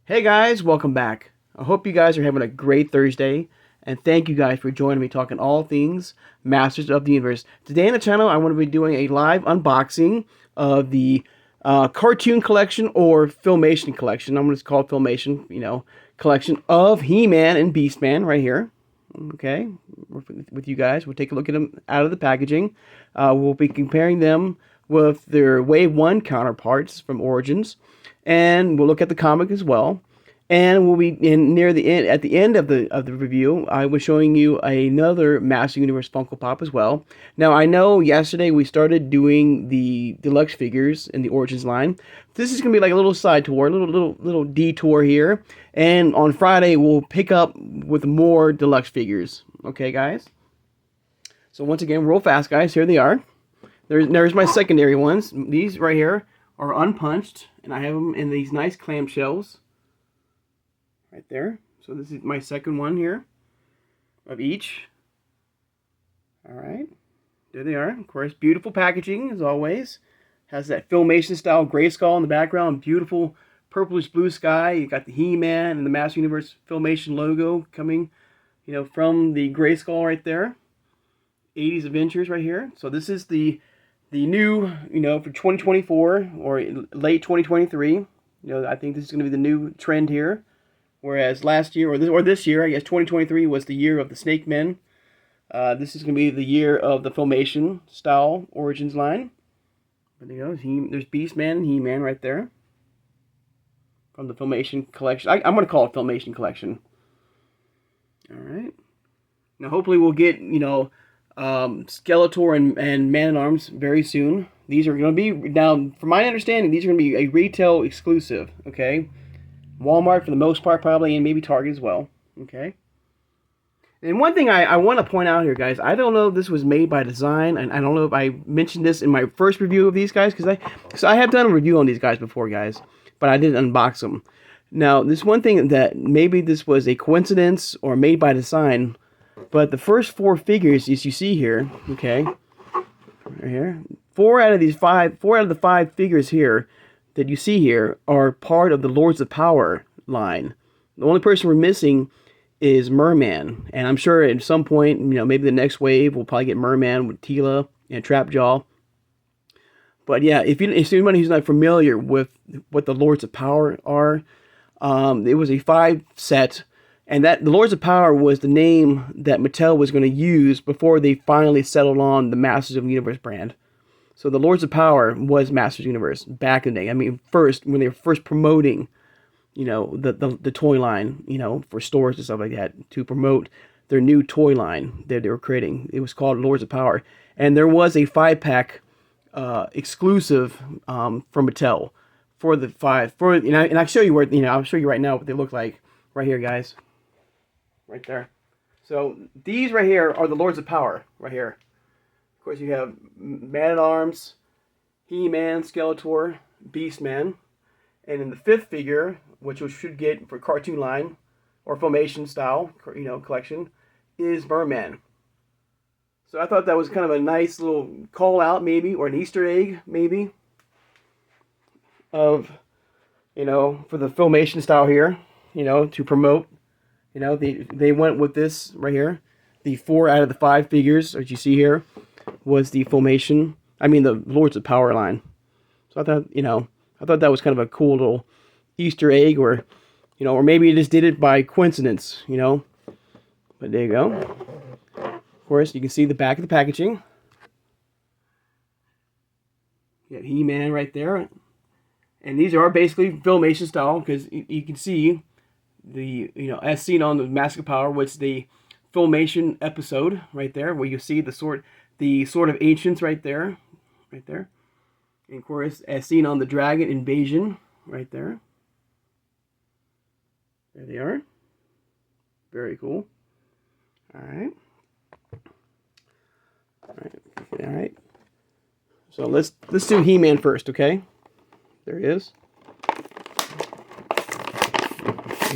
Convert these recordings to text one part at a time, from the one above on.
Hey guys, welcome back. I hope you guys are having a great Thursday, and thank you guys for joining me talking all things Masters of the Universe. Today on the channel, I'm going to be doing a live unboxing of the cartoon collection or filmation collection. I'm going to call it filmation, collection of He-Man and Beastman right here. Okay, with you guys, we'll take a look at them out of the packaging. We'll be comparing them with their Wave 1 counterparts from Origins, and we'll look at the comic as well. And we'll be near the end. At the end of the review, I was showing you another Master Universe Funko Pop as well. Now I know yesterday we started doing the deluxe figures in the Origins line. This is gonna be like a little side tour, little detour here. And on Friday we'll pick up with more deluxe figures. Okay, guys. So once again, real fast, guys. Here they are. There's my secondary ones. These right here are unpunched, and I have them in these nice clamshells. Right there. So this is my second one here of each. All right. There they are. Of course, beautiful packaging as always. Has that filmation style grayskull in the background. Beautiful purplish blue sky. You got the He-Man and the Master Universe Filmation logo coming, from the grayskull right there. 80s Adventures right here. So this is the new, for 2024 or late 2023. I think this is going to be the new trend here. Whereas last year, or this year, I guess 2023 was the year of the Snake Men. This is going to be the year of the Filmation style Origins line. There you go. There's Beastman and He-Man right there. From the Filmation collection. I'm going to call it Filmation collection. Alright. Now hopefully we'll get, Skeletor and Man-at-Arms very soon. These are going to be, now from my understanding, these are going to be a retail exclusive. Okay. Walmart for the most part probably, and maybe Target as well. Okay. And one thing I want to point out here, guys, I don't know if this was made by design, and I don't know if I mentioned this in my first review of these guys, because I have done a review on these guys before, guys, but I didn't unbox them. Now, this one thing that maybe this was a coincidence or made by design, but the first four figures, as you see here, okay, right here, four out of the five figures here that you see here are part of the Lords of Power line. The only person we're missing is Merman, and I'm sure at some point, maybe the next wave we'll probably get Merman with Tila and Trapjaw. But yeah, if anybody who's not familiar with what the Lords of Power are, it was a 5 set, and that the Lords of Power was the name that Mattel was going to use before they finally settled on the Masters of the Universe brand. So the Lords of Power was Masters Universe back in the day. I mean, when they were first promoting, the toy line, for stores and stuff like that, to promote their new toy line that they were creating. It was called Lords of Power. And there was a 5-pack exclusive from Mattel for the 5. And I'll show you I'll show you right now what they look like. Right here, guys. Right there. So these right here are the Lords of Power, right here. Of course, you have Man-at-Arms, He-Man, Skeletor, Beastman, and in the 5th figure, which we should get for cartoon line or Filmation style, collection, is Merman. So I thought that was kind of a nice little call out, maybe, or an Easter egg, maybe, of, for the Filmation style here, to promote. They went with this right here. The 4 out of the 5 figures, as you see here, was the Filmation, the Lords of Power line. So I thought that was kind of a cool little Easter egg, or maybe it just did it by coincidence, But there you go. Of course, you can see the back of the packaging. You got He-Man right there. And these are basically Filmation style, because you can see the, as seen on the Mask of Power, which the Filmation episode right there, where you see the sword of ancients right there. And of course, as seen on the Dragon Invasion right there. There they are. Very cool. Alright. Alright. So let's do He-Man first, okay? There he is.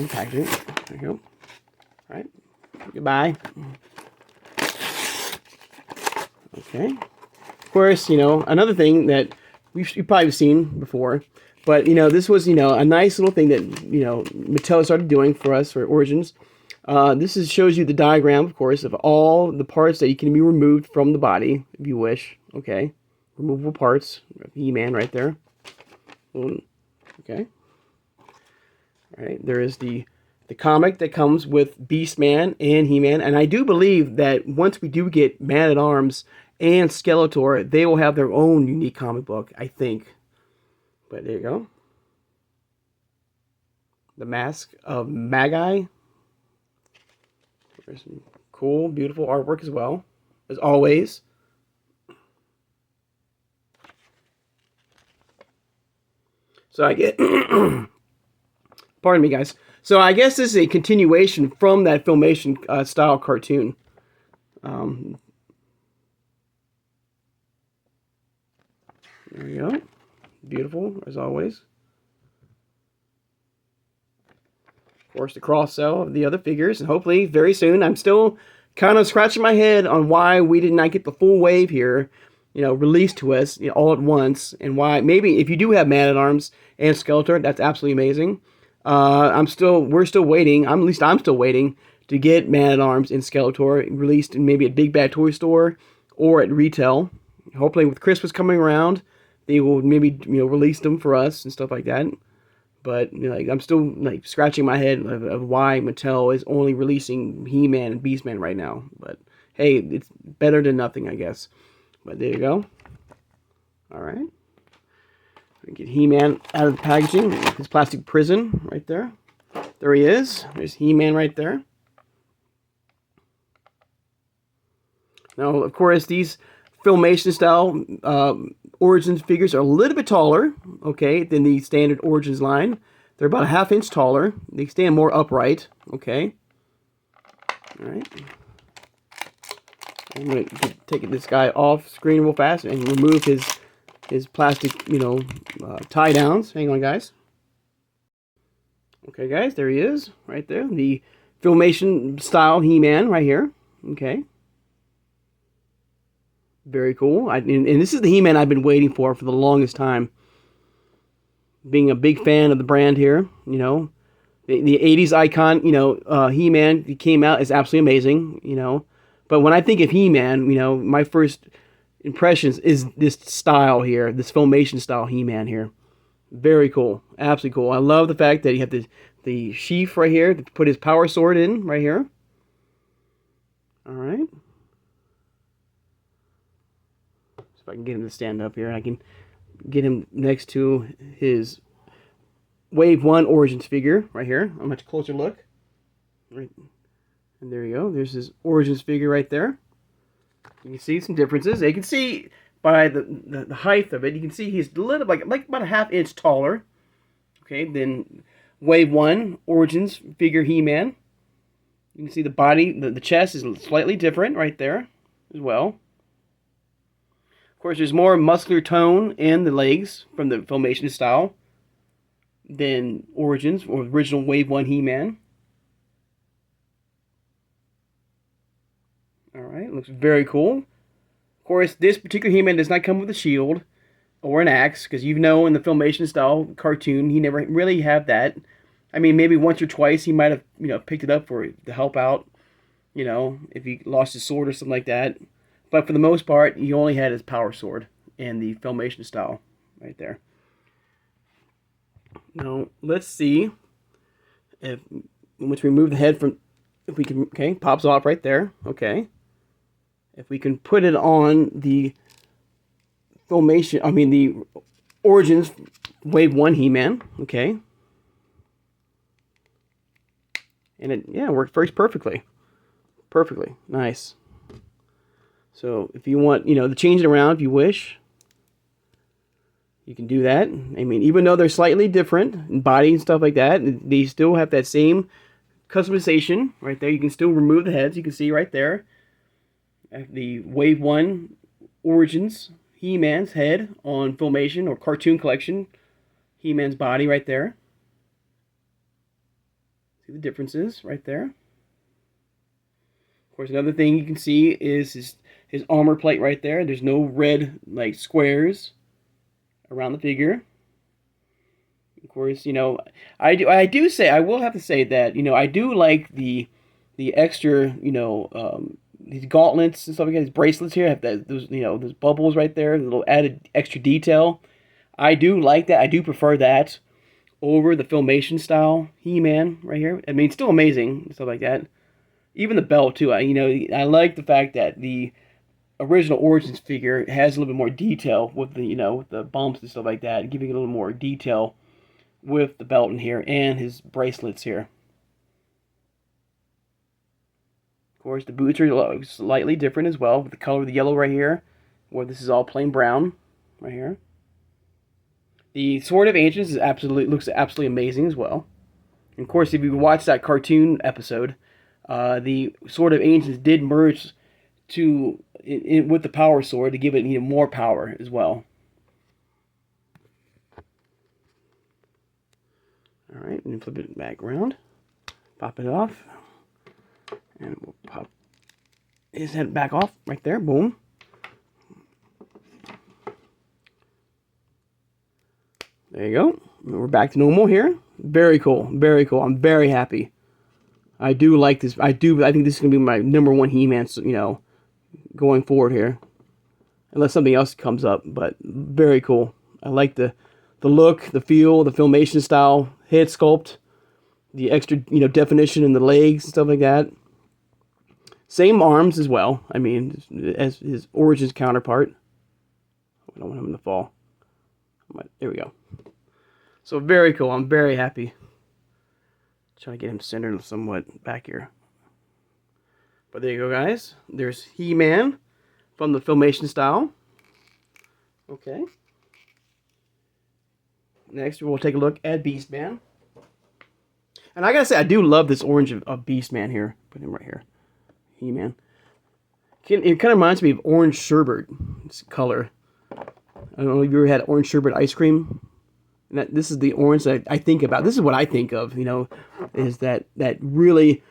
Packaging. There you go. Alright. Goodbye. Okay. Of course, another thing that you've probably seen before, But, this was, a nice little thing that, Mattel started doing for us for Origins. This shows you the diagram, of course, of all the parts that can be removed from the body, if you wish. Okay. Removable parts. HeMan right there. Okay. All right. There is the comic that comes with Beastman and HeMan. And I do believe that once we do get Man-at-Arms and Skeletor, they will have their own unique comic book, I think. But there you go. The Mask of Magi. There's some cool, beautiful artwork as well, as always. So I get, pardon me, guys. So I guess this is a continuation from that Filmation style cartoon. There you go. Beautiful, as always. Of course, the cross-sell of the other figures, and hopefully very soon. I'm still kind of scratching my head on why we did not get the full wave here, released to us all at once, and why maybe if you do have Man-at-Arms and Skeletor, that's absolutely amazing. We're still waiting. At least I'm still waiting to get Man-at-Arms and Skeletor released in maybe a Big Bad Toy Store or at retail. Hopefully, with Christmas coming around, they will maybe release them for us and stuff like that. But I'm still scratching my head of why Mattel is only releasing HeMan and Beastman right now. But hey, it's better than nothing, I guess. But there you go. All right. Get HeMan out of the packaging. His plastic prison right there. There he is. There's HeMan right there. Now, of course, these Filmation style Origins figures are a little bit taller, okay, than the standard Origins line. They're about a ½ inch taller. They stand more upright, okay. All right. I'm going to take this guy off screen real fast and remove his plastic, tie downs. Hang on, guys. Okay, guys, there he is, right there. The Filmation style HeMan right here, okay. Very cool. And this is the HeMan I've been waiting for the longest time. Being a big fan of the brand here, the 80s icon, HeMan came out is absolutely amazing, But when I think of HeMan, my first impressions is this style here, this Filmation style HeMan here. Very cool. Absolutely cool. I love the fact that you have the sheath right here to put his power sword in right here. All right. If I can get him to stand up here, I can get him next to his Wave 1 Origins figure right here. A much closer look. Right. And there you go. There's his Origins figure right there. You can see some differences. You can see by the height of it, you can see he's a little like about a ½ inch taller, okay, than Wave 1 Origins figure HeMan. You can see the body, the chest is slightly different right there as well. Of course, there's more muscular tone in the legs from the Filmation style than Origins or original Wave 1 HeMan. Alright, looks very cool. Of course, this particular HeMan does not come with a shield or an axe, because in the Filmation style cartoon, he never really had that. I mean, maybe once or twice he might have, picked it up to help out, if he lost his sword or something like that. But for the most part, he only had his power sword in the Filmation style right there. Now, let's see if, once we remove the head from, if we can, okay, pops off right there, okay. If we can put it on the the Origins Wave 1 HeMan, okay. And it, worked perfectly. Perfectly. Nice. So if you want, to change it around if you wish, you can do that. I mean, even though they're slightly different in body and stuff like that, they still have that same customization right there. You can still remove the heads. You can see right there the Wave 1 Origins HeMan's head on Filmation or Cartoon Collection. HeMan's body right there. See the differences right there. Of course, another thing you can see is his armor plate right there. There's no red squares around the figure. course, I will have to say that, I do like the extra, these gauntlets and stuff like that, these bracelets here have those bubbles right there, a little added extra detail. I do like that. I do prefer that over the Filmation style He-Man right here. I mean, it's still amazing and stuff like that. Even the belt too. I like the fact that the original Origins figure has a little bit more detail with with the bumps and stuff like that, giving it a little more detail with the belt in here and his bracelets here. Of course, the boots are slightly different as well, with the color of the yellow right here, where this is all plain brown right here. The Sword of Ancients looks absolutely amazing as well. And of course, if you watch that cartoon episode, the Sword of Ancients did merge with the Power Sword to give it more power as well. All right, and flip it back around, pop it off, and we'll pop his head back off right there. Boom. There you go. We're back to normal here. Very cool. Very cool. I'm very happy. I do like this. I think this is going to be my #1 He-Man, going forward here. Unless something else comes up. But very cool. I like the look, the feel, the Filmation style, head sculpt, the extra, definition in the legs and stuff like that. Same arms as well. I mean, as his Origins counterpart. I don't want him to fall. There we go. So very cool. I'm very happy. Try to get him centered somewhat back here. But there you go, guys. There's He-Man from the Filmation style. Okay. Next, we'll take a look at Beastman. And I gotta say, I do love this orange of Beastman here. Put him right here. He-Man. It kind of reminds me of orange sherbet color. I don't know if you ever had orange sherbet ice cream. And this is the orange that I think about. This is what I think of, is that really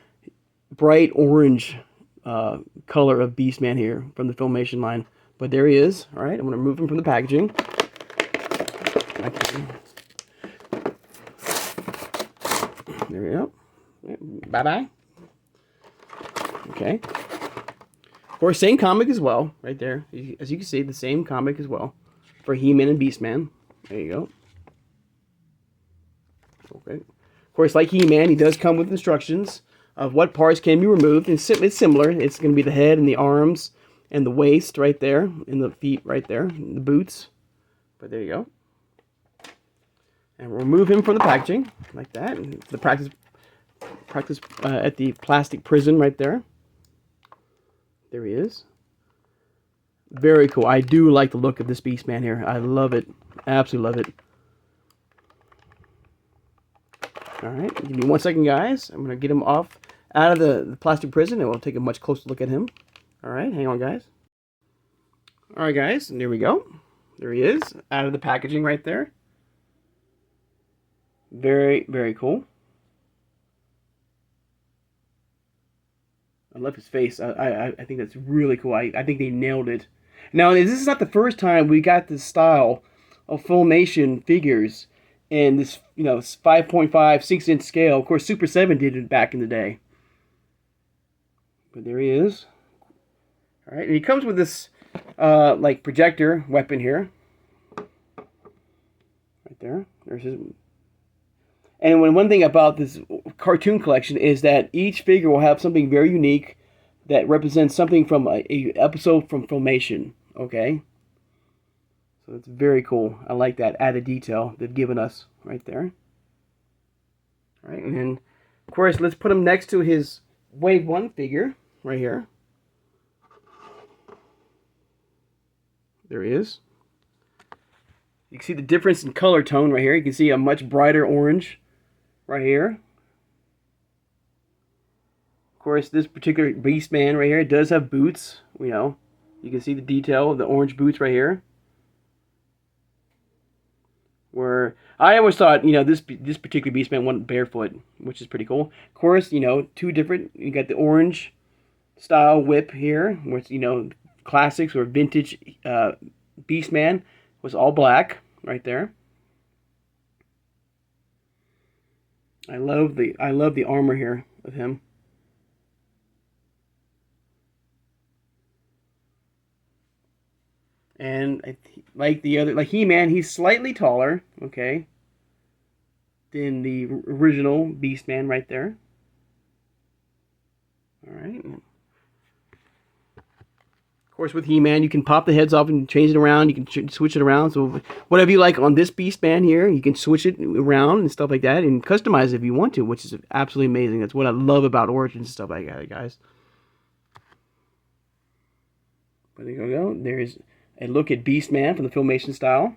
bright orange color of Beastman here from the Filmation line. But there he is. All right, I'm going to remove him from the packaging. There we go. Bye-bye. Okay. Of course, same comic as well, right there. As you can see, the same comic as well for He-Man and Beastman. There you go. Okay. Of course, like He-Man, he does come with instructions of what parts can be removed. It's similar. It's going to be the head and the arms and the waist right there, and the feet right there, and the boots. But there you go. And we'll remove him from the packaging like that. And the practice at the plastic prison right there. There he is. Very cool. I do like the look of this Beastman here. I love it. Absolutely love it. Alright, give me 1 second, guys. I'm going to get him out of the plastic prison, and we'll take a much closer look at him. Alright, hang on, guys. Alright, guys, and there we go. There he is, out of the packaging right there. Very, very cool. I love his face. I think that's really cool. I think they nailed it. Now, this is not the first time we got this style of Filmation figures in this, 5.5, 6-inch scale. Of course, Super 7 did it back in the day. But there he is. All right, and he comes with this, like, projector weapon here. Right there. There's his... And one thing about this cartoon collection is that each figure will have something very unique that represents something from a episode from Filmation. Okay? So it's very cool. I like that added detail they've given us right there. All right, and then, of course, let's put him next to his Wave 1 figure right here. There he is. You can see the difference in color tone right here. You can see a much brighter orange right here. Of course, this particular Beastman right here does have boots. You can see the detail of the orange boots right here. Where I always thought, this particular Beastman went barefoot, which is pretty cool. Of course, two different. You got the orange style whip here, where it's classics or vintage Beastman was all black right there. I love the armor here of him. And like the other, like He-Man, he's slightly taller, okay, than the original Beastman right there. All right. Of course, with He-Man, you can pop the heads off and change it around. You can switch it around. So whatever you like on this Beastman here, you can switch it around and stuff like that, and customize it if you want to, which is absolutely amazing. That's what I love about Origins and stuff like that, guys. But there you go. There's a look at Beastman from the Filmation style.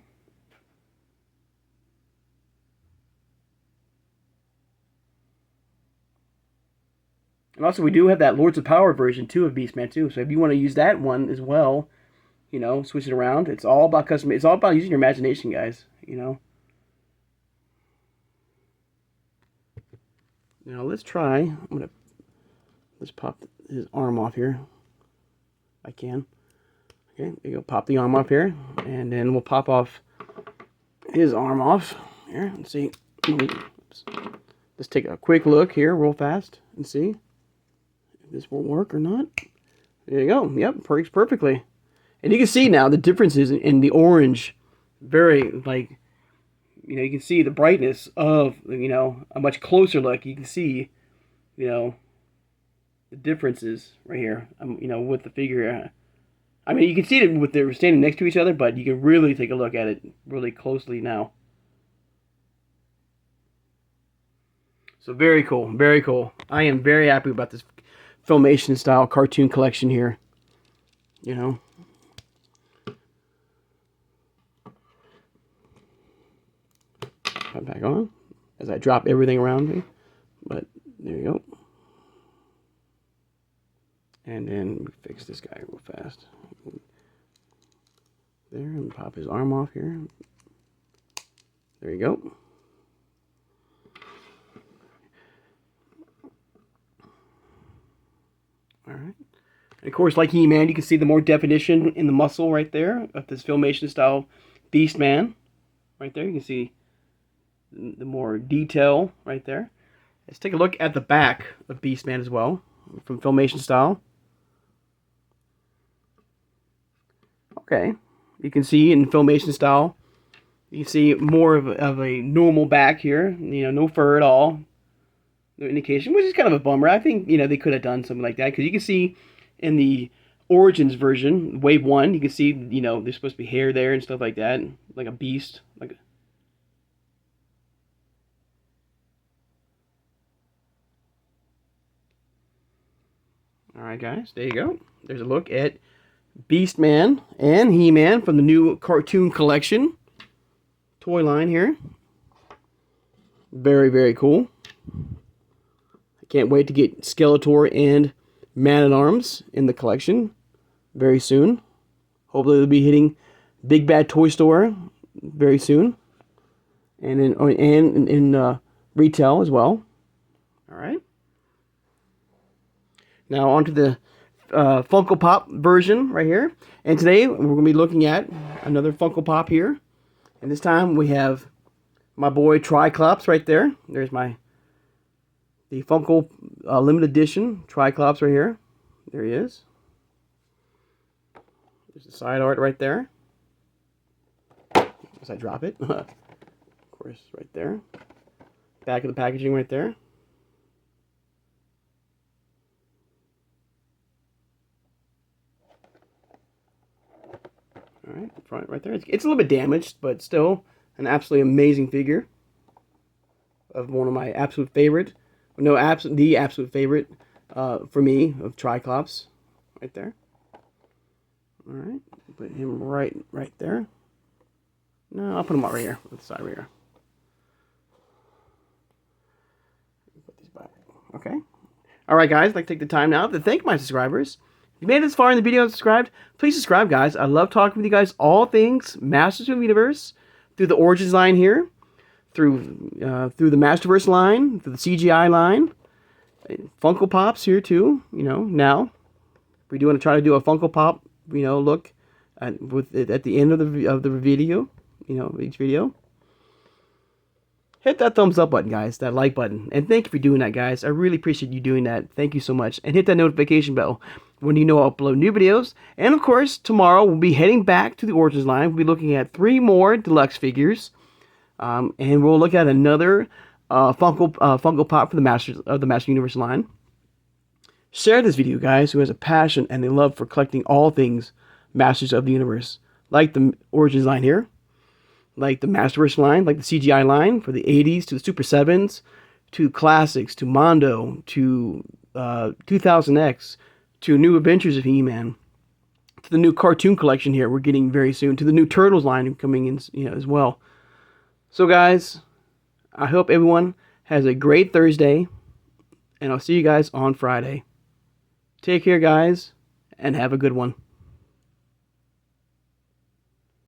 And also, we do have that Lords of Power version too of Beastman too. So if you want to use that one as well, you know, switch it around. It's all about custom. It's all about using your imagination, guys. You know. Now let's try. Let's pop his arm off here. I can. Okay, there you go. Pop the arm off here, and then we'll pop off his arm off here. Let's see. Let's take a quick look here, real fast, and see if this will work or not. There you go. Yep, works perfectly. And you can see now the differences in the orange. Very, like, you know, you can see the brightness of, you know, a much closer look. You can see, you know, the differences right here, you know, with the figure. I mean, you can see it with they're standing next to each other, but you can really take a look at it really closely now. So very cool, very cool. I am very happy about this Filmation style cartoon collection here. You know. Put back on as I drop everything around me. But there you go. And then we fix this guy real fast. There, and pop his arm off here. There you go. All right. And of course, like He-Man, you can see the more definition in the muscle right there of this Filmation style Beastman. Right there, you can see the more detail right there. Let's take a look at the back of Beastman as well, from Filmation style. Okay, you can see in Filmation style, you can see more of a normal back here. You know, no fur at all. No indication, which is kind of a bummer. I think, you know, they could have done something like that, because you can see in the Origins version, Wave 1, you can see, you know, there's supposed to be hair there and stuff like that, like a beast, like. All right, guys, there you go. There's a look at Beastman and He-Man from the new cartoon collection toy line here. Very, very cool. I can't wait to get Skeletor and Man-at-Arms in the collection very soon. Hopefully they'll be hitting Big Bad Toy Store very soon, and in retail as well. All right. Now onto the Funko Pop version right here. And today we're going to be looking at another Funko Pop here. And this time we have my boy Triclops right there. There's the Funko limited edition Triclops right here. There he is. There's the side art right there. As I drop it. Of course, right there. Back of the packaging right there. All right, front right there. It's a little bit damaged, but still an absolutely amazing figure of one of my absolute favorite. No, the absolute favorite for me of Triclops, right there. All right, put him right there. No, I'll put him right here, on the side right here. Put these back. Okay. All right, guys. I'd like to take the time now to thank my subscribers. If you made it this far in the video and subscribed, please subscribe, guys. I love talking with you guys all things Masters of the Universe, through the Origins line here, through the Masterverse line, through the CGI line, Funko Pops here too. You know, now we do want to try to do a Funko Pop, you know, look at the end of the video, you know, each video. hit that thumbs up button, guys, that like button. And thank you for doing that, guys. I really appreciate you doing that. Thank you so much. And hit that notification bell when you know I'll upload new videos. And of course, tomorrow we'll be heading back to the Origins line. We'll be looking at 3 more deluxe figures. And we'll look at another Funko Pop for the Masters of the Master Universe line. Share this video, guys, who has a passion and a love for collecting all things Masters of the Universe. Like the Origins line here. Like the Masterverse line, like the CGI line for the 80s to the Super 7s, to Classics, to Mondo, to 2000X, to New Adventures of HeMan, to the new cartoon collection here we're getting very soon, to the new Turtles line coming in, as well. So guys, I hope everyone has a great Thursday, and I'll see you guys on Friday. Take care, guys, and have a good one.